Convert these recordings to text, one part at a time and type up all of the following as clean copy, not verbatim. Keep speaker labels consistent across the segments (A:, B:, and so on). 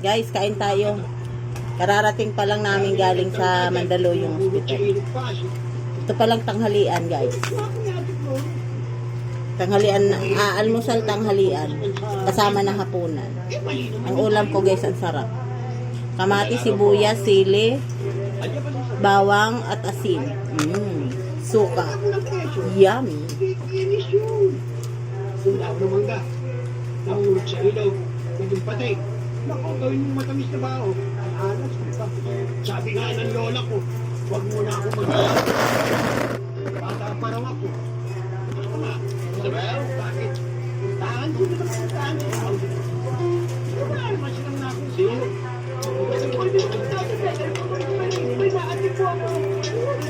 A: Guys, kain tayo. Kararating pa lang namin galing sa Mandaluyong Hospital. Ito pa lang tanghalian, guys. Tanghalian, almusal tanghalian. Kasama ng hapunan. Ang ulam ko, guys, ang sarap. Kamatis, sibuyas, sili, bawang at asin. Suka. Yummy.
B: Sundalo ng mangga. Nahulog sa ilaw. Naging patay. Naku, gawin mong matamis na bao. Alas, sabi nga ng lola ko, huwag muna ako mag-alala. Bata pa raw ako. Ako nga. Sabaw, bakit? Tahan ko na naman tahan. Wala naman silang nakusin. Kasi kung hindi ko tayo, may maatin po ako.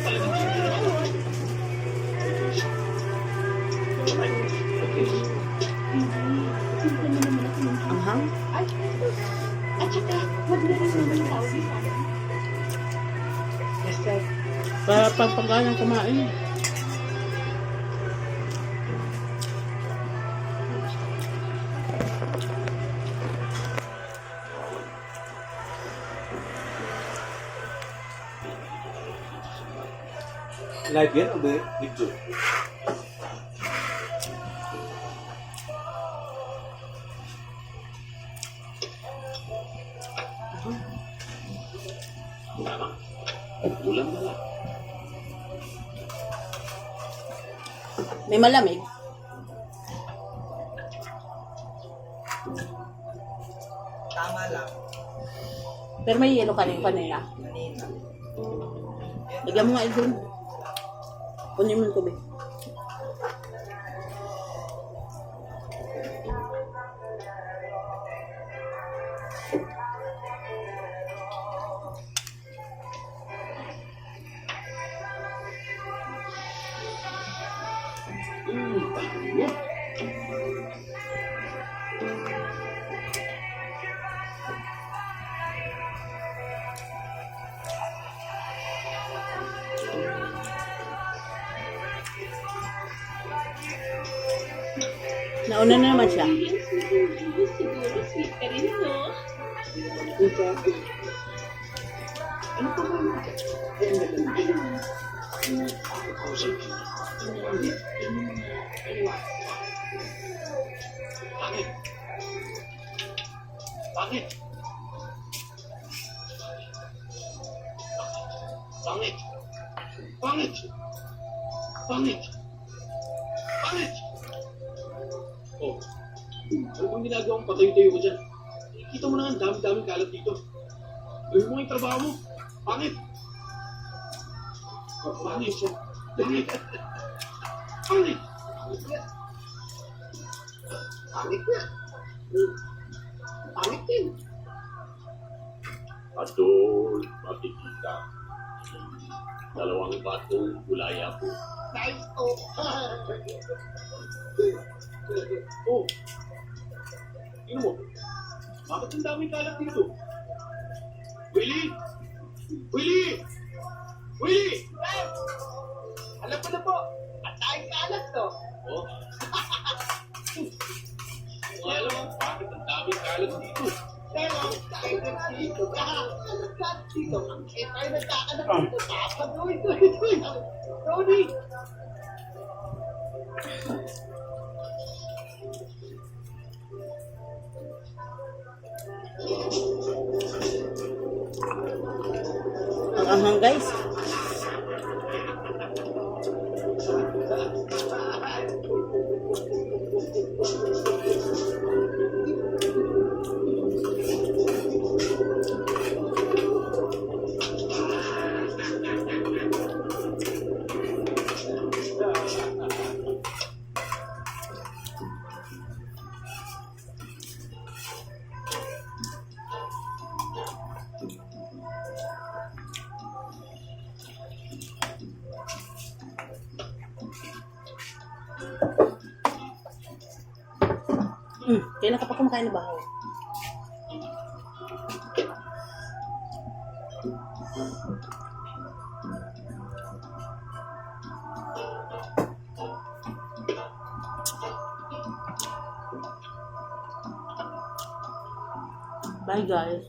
B: Talagang sinira ako.
A: Anghang?
C: At saka, wag na rin naman yung tawag sa akin.
B: Yes, sir.
A: Para pagpagkanang kumain.
D: Live yan o video?
B: Ulam na lang.
A: May malamig.
E: Tama lang.
A: Pero may yelo kanina.
E: Kanina.
A: Lagyan mo nga ito. Kunin mo yung tubig. Nauna na naman siya.
C: Siguro, sweet ka rin, no?
B: Ano pa ba? Bakit? Bakit? Pangit! Pangit! Pangit! Pangit! Oh, ano bang ginagawang patayo-tayo ko dyan? Kita mo na ang dami-daming kalat dito. Gawin mo yung trabaho mo. Pangit! Oh, pangit siya. Pangit! Pangit! Pangit na! Pangit din! Patol, makikita. Dalawang batong gulaya po. Nice! Oh! Oh! Tingnan mo. Bakit ang daming kalat dito? Willie! Willie! Willie!
E: Alam ko na po. At tayong kalat to.
B: Oh? Alam mo, bakit ang daming kalat dito?
E: Pero, tayo dito. Lahat dito. Eh, tayo nagkakanak dito. Papaduin ko ito. Tony!
A: Ang anghang, guys. Kailan ka pa kumakain ng bahaw? Bye guys.